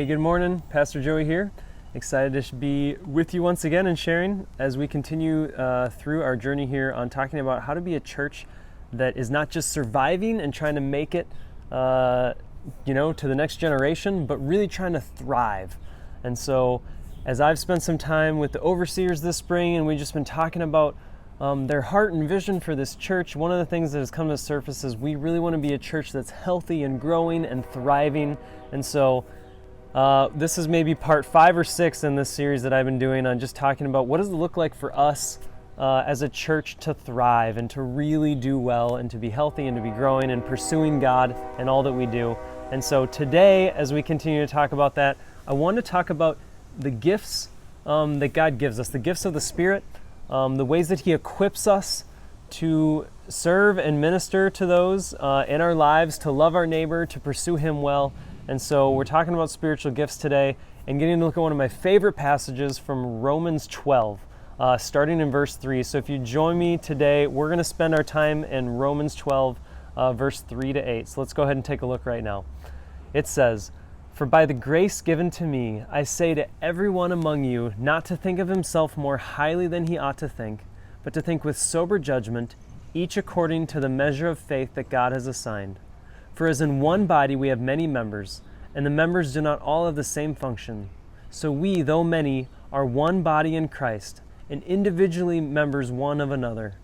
Hey, good morning. Pastor Joey here. Excited to be with you once again and sharing as we continue through our journey here on talking about how to be a church that is not just surviving and trying to make it, to the next generation, but really trying to thrive. And so, as I've spent some time with the overseers this spring, and we've just been talking about their heart and vision for this church, one of the things that has come to the surface is we really want to be a church that's healthy and growing and thriving. And so this is maybe part 5 or 6 in this series that I've been doing on just talking about what does it look like for us as a church to thrive and to really do well and to be healthy and to be growing and pursuing God and all that we do. And so today, as we continue to talk about that, I want to talk about the gifts that God gives us, the gifts of the Spirit, the ways that He equips us to serve and minister to those in our lives, to love our neighbor, to pursue Him well. And so we're talking about spiritual gifts today and getting to look at one of my favorite passages from Romans 12, starting in verse 3. So if you join me today, we're going to spend our time in Romans 12, verse 3 to 8. So let's go ahead and take a look right now. It says, "For by the grace given to me, I say to everyone among you not to think of himself more highly than he ought to think, but to think with sober judgment, each according to the measure of faith that God has assigned. For as in one body we have many members, and the members do not all have the same function, so we, though many, are one body in Christ, and individually members one of another.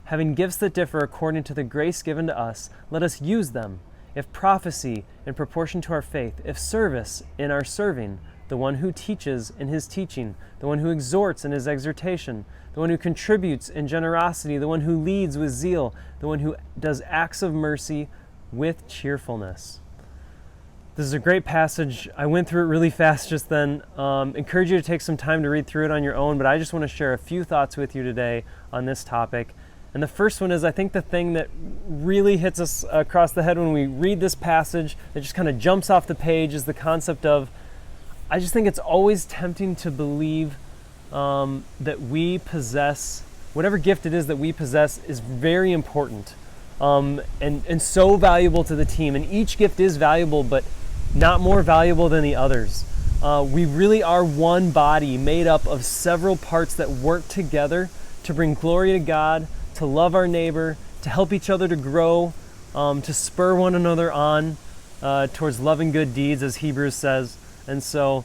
Having gifts that differ according to the grace given to us, let us use them. If prophecy, in proportion to our faith; if service, in our serving; the one who teaches, in his teaching; the one who exhorts, in his exhortation; the one who contributes, in generosity; the one who leads, with zeal; the one who does acts of mercy, with cheerfulness." This is a great passage. I went through it really fast just then. Encourage you to take some time to read through it on your own, but I just want to share a few thoughts with you today on this topic. And the first one is, I think the thing that really hits us across the head when we read this passage, that just kind of jumps off the page, is the concept of, I just think it's always tempting to believe that we possess, whatever gift it is that we possess is very important and so valuable to the team. And each gift is valuable, but not more valuable than the others. We really are one body made up of several parts that work together to bring glory to God, to love our neighbor, to help each other to grow, to spur one another on towards loving good deeds, as Hebrews says. And so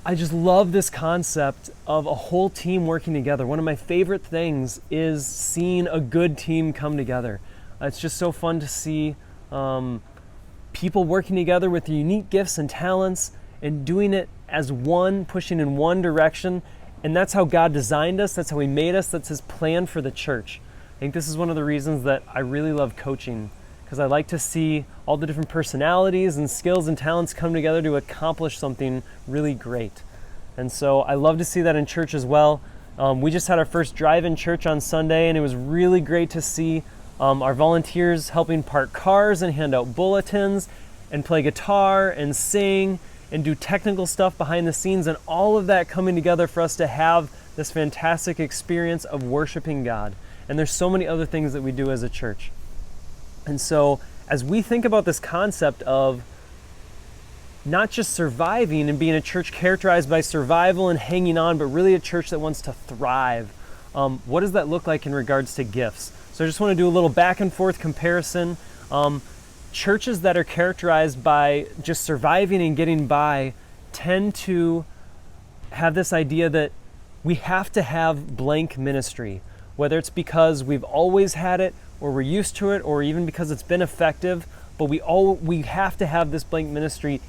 I just love this concept of a whole team working together. One of my favorite things is seeing a good team come together. It's just so fun to see people working together with their unique gifts and talents and doing it as one, pushing in one direction. And that's how God designed us. That's how He made us. That's His plan for the church. I think this is one of the reasons that I really love coaching, because I like to see all the different personalities and skills and talents come together to accomplish something really great. And so I love to see that in church as well. We just had our first drive-in church on Sunday, and it was really great to see our volunteers helping park cars and hand out bulletins and play guitar and sing and do technical stuff behind the scenes, and all of that coming together for us to have this fantastic experience of worshiping God. And there's so many other things that we do as a church. And so as we think about this concept of not just surviving and being a church characterized by survival and hanging on, but really a church that wants to thrive, what does that look like in regards to gifts? So I just want to do a little back and forth comparison. Churches that are characterized by just surviving and getting by tend to have this idea that we have to have blank ministry, whether it's because we've always had it or we're used to it, or even because it's been effective, but we have to have this blank ministry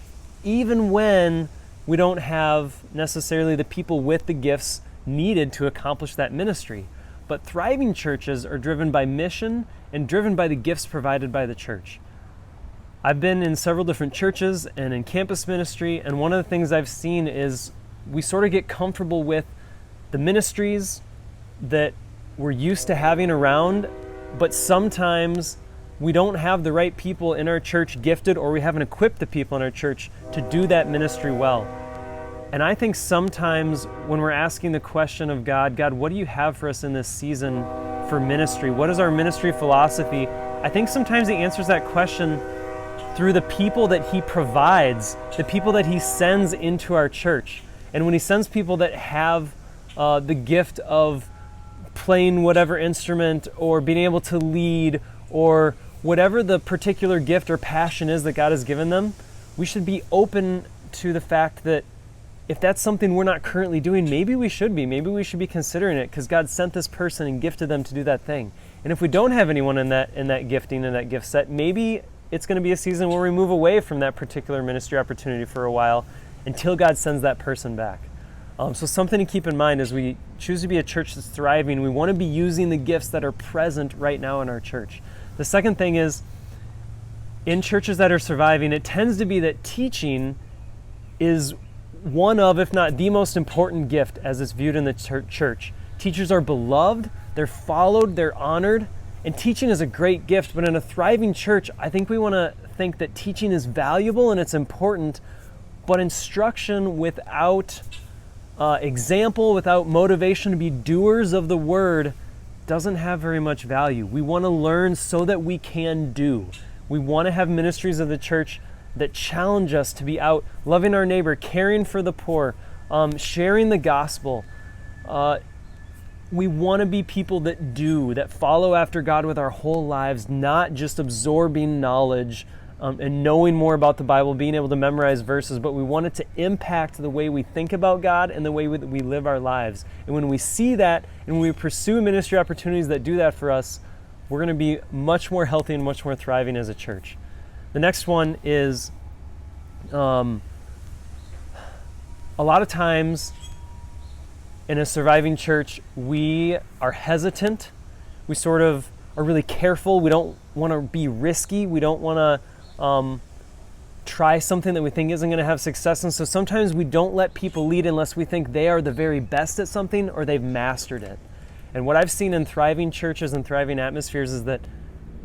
even when we don't have necessarily the people with the gifts needed to accomplish that ministry. But thriving churches are driven by mission and driven by the gifts provided by the church. I've been in several different churches and in campus ministry, and one of the things I've seen is we sort of get comfortable with the ministries that we're used to having around, but sometimes we don't have the right people in our church gifted, or we haven't equipped the people in our church to do that ministry well. And I think sometimes when we're asking the question of God, what do you have for us in this season for ministry? What is our ministry philosophy? I think sometimes He answers that question through the people that he provides, the people that he sends into our church. And when he sends people that have the gift of playing whatever instrument or being able to lead or whatever the particular gift or passion is that God has given them, we should be open to the fact that if that's something we're not currently doing, maybe we should be. Maybe we should be considering it because God sent this person and gifted them to do that thing. And if we don't have anyone in that gifting and that gift set, maybe it's going to be a season where we move away from that particular ministry opportunity for a while until God sends that person back. So something to keep in mind as we choose to be a church that's thriving, we want to be using the gifts that are present right now in our church. The second thing is, in churches that are surviving, it tends to be that teaching is one of, if not the most important gift as it's viewed in the church. Teachers are beloved, they're followed, they're honored, and teaching is a great gift. But in a thriving church, I think we want to think that teaching is valuable and it's important, but instruction without example, without motivation to be doers of the word doesn't have very much value. We want to learn so that we can do. We want to have ministries of the church that challenge us to be out loving our neighbor, caring for the poor, sharing the gospel. We want to be people that do, that follow after God with our whole lives, not just absorbing knowledge and knowing more about the Bible, being able to memorize verses, but we want it to impact the way we think about God and the way that we live our lives. And when we see that and when we pursue ministry opportunities that do that for us, we're going to be much more healthy and much more thriving as a church. The next one is a lot of times in a surviving church, we are hesitant. We sort of are really careful. We don't want to be risky. We don't want to try something that we think isn't going to have success. And so sometimes we don't let people lead unless we think they are the very best at something or they've mastered it. And what I've seen in thriving churches and thriving atmospheres is that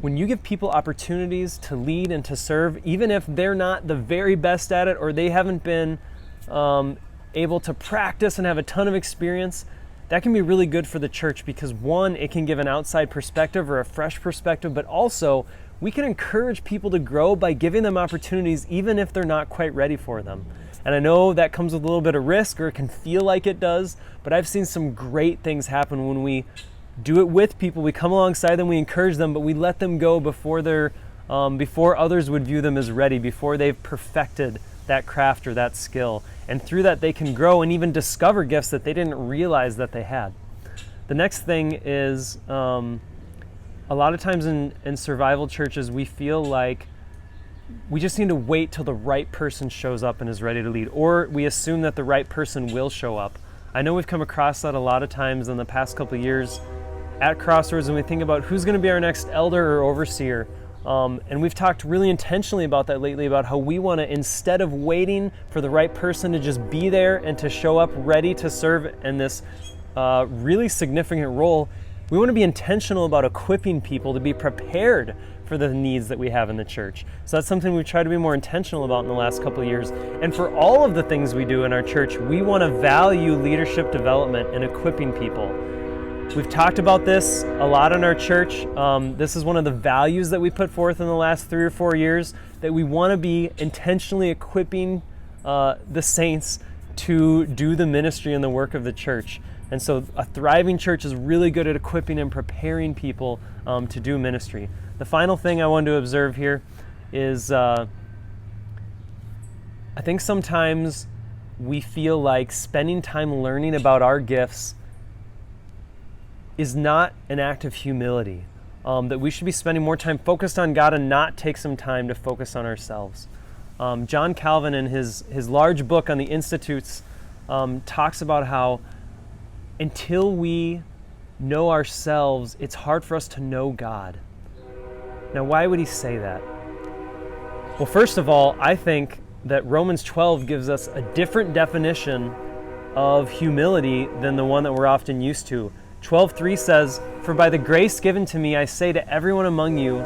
when you give people opportunities to lead and to serve, even if they're not the very best at it or they haven't been able to practice and have a ton of experience, that can be really good for the church because one, it can give an outside perspective or a fresh perspective, but also we can encourage people to grow by giving them opportunities even if they're not quite ready for them. And I know that comes with a little bit of risk or it can feel like it does, but I've seen some great things happen when we do it with people. We come alongside them, we encourage them, but we let them go before before others would view them as ready, before they've perfected that craft or that skill. And through that, they can grow and even discover gifts that they didn't realize that they had. The next thing is, a lot of times in survival churches, we feel like we just need to wait till the right person shows up and is ready to lead, or we assume that the right person will show up. I know we've come across that a lot of times in the past couple of years at Crossroads when we think about who's going to be our next elder or overseer. And we've talked really intentionally about that lately, about how we want to, instead of waiting for the right person to just be there and to show up ready to serve in this really significant role, we want to be intentional about equipping people to be prepared for the needs that we have in the church. So that's something we've tried to be more intentional about in the last couple of years. And for all of the things we do in our church, we want to value leadership development and equipping people. We've talked about this a lot in our church. This is one of the values that we put forth in the last 3 or 4 years, that we want to be intentionally equipping the saints to do the ministry and the work of the church. And so a thriving church is really good at equipping and preparing people to do ministry. The final thing I wanted to observe here is I think sometimes we feel like spending time learning about our gifts is not an act of humility, that we should be spending more time focused on God and not take some time to focus on ourselves. John Calvin, in his large book on the Institutes, talks about how until we know ourselves, it's hard for us to know God. Now, why would he say that? Well, first of all, I think that Romans 12 gives us a different definition of humility than the one that we're often used to. 12:3 says, "For by the grace given to me, I say to everyone among you,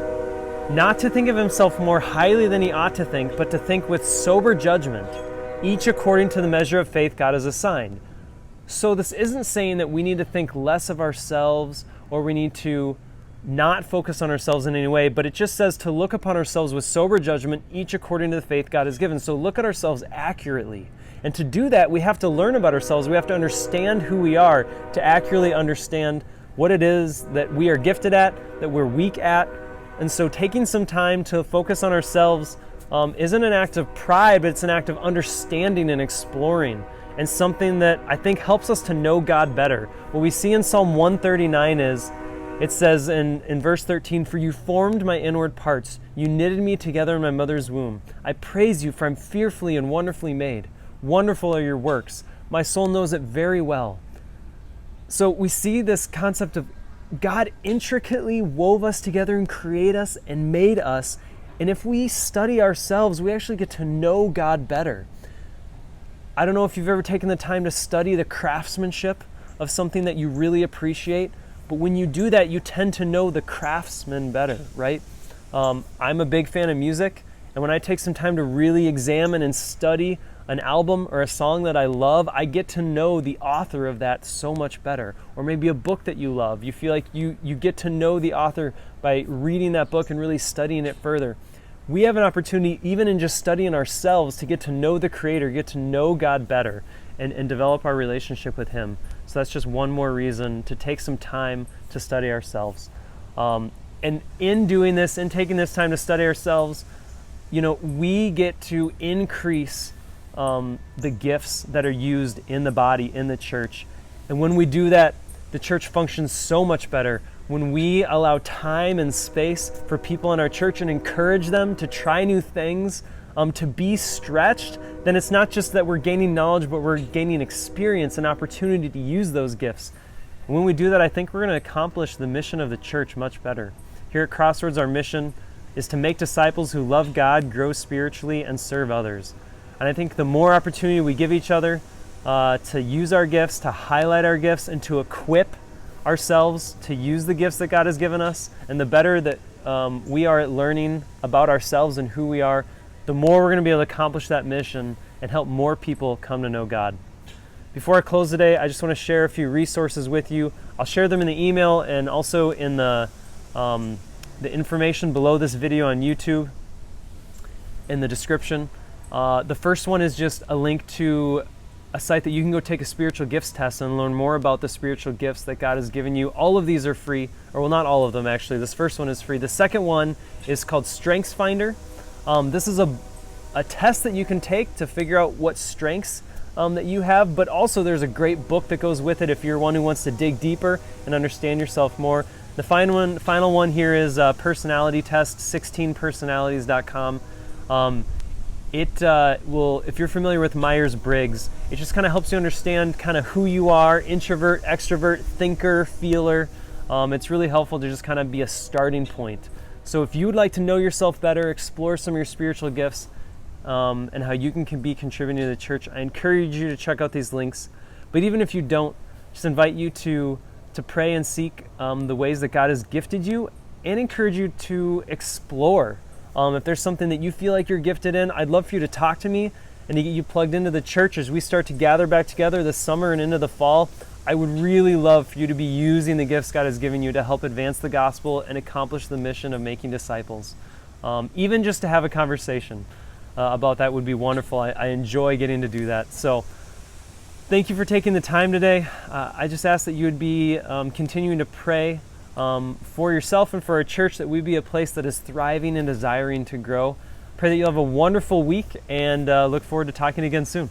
not to think of himself more highly than he ought to think, but to think with sober judgment, each according to the measure of faith God has assigned." So this isn't saying that we need to think less of ourselves or we need to not focus on ourselves in any way, but it just says to look upon ourselves with sober judgment, each according to the faith God has given. So look at ourselves accurately. And to do that, we have to learn about ourselves. We have to understand who we are to accurately understand what it is that we are gifted at, that we're weak at. And so taking some time to focus on ourselves isn't an act of pride, but it's an act of understanding and exploring, and something that I think helps us to know God better. What we see in Psalm 139 is, it says in verse 13, "For you formed my inward parts. You knitted me together in my mother's womb. I praise you, for I'm fearfully and wonderfully made. Wonderful are your works. My soul knows it very well." So we see this concept of God intricately wove us together and created us and made us. And if we study ourselves, we actually get to know God better. I don't know if you've ever taken the time to study the craftsmanship of something that you really appreciate, but when you do that, you tend to know the craftsman better, right? I'm a big fan of music, and when I take some time to really examine and study an album or a song that I love, I get to know the author of that so much better. Or maybe a book that you love. You feel like you get to know the author by reading that book and really studying it further. We have an opportunity, even in just studying ourselves, to get to know the Creator, get to know God better, and develop our relationship with Him. So that's just one more reason to take some time to study ourselves. And in doing this, in taking this time to study ourselves, we get to increase the gifts that are used in the body, in the church. And when we do that, the church functions so much better. When we allow time and space for people in our church and encourage them to try new things, to be stretched, then it's not just that we're gaining knowledge, but we're gaining experience and opportunity to use those gifts. And when we do that, I think we're going to accomplish the mission of the church much better. Here at Crossroads, our mission is to make disciples who love God, grow spiritually, and serve others. And I think the more opportunity we give each other to use our gifts, to highlight our gifts, and to equip ourselves to use the gifts that God has given us, and the better that we are at learning about ourselves and who we are, the more we're going to be able to accomplish that mission and help more people come to know God. Before I close today, I just want to share a few resources with you. I'll share them in the email and also in the information below this video on YouTube in the description. The first one is just a link to a site that you can go take a spiritual gifts test and learn more about the spiritual gifts that God has given you. All of these are free, or well, not all of them actually. This first one is free. The second one is called Strengths Finder. This is a test that you can take to figure out what strengths that you have, but also there's a great book that goes with it if you're one who wants to dig deeper and understand yourself more. The final one here is Personality Test, 16personalities.com. It will, if you're familiar with Myers-Briggs, it just kind of helps you understand kind of who you are, introvert, extrovert, thinker, feeler. It's really helpful to just kind of be a starting point. So if you would like to know yourself better, explore some of your spiritual gifts, and how you can be contributing to the church, I encourage you to check out these links. But even if you don't, just invite you to pray and seek the ways that God has gifted you, and encourage you to explore. If there's something that you feel like you're gifted in, I'd love for you to talk to me and to get you plugged into the church as we start to gather back together this summer and into the fall. I would really love for you to be using the gifts God has given you to help advance the gospel and accomplish the mission of making disciples. Even just to have a conversation about that would be wonderful. I enjoy getting to do that. So thank you for taking the time today. I just ask that you would be continuing to pray for yourself and for our church, that we be a place that is thriving and desiring to grow. Pray that you'll have a wonderful week, and look forward to talking again soon.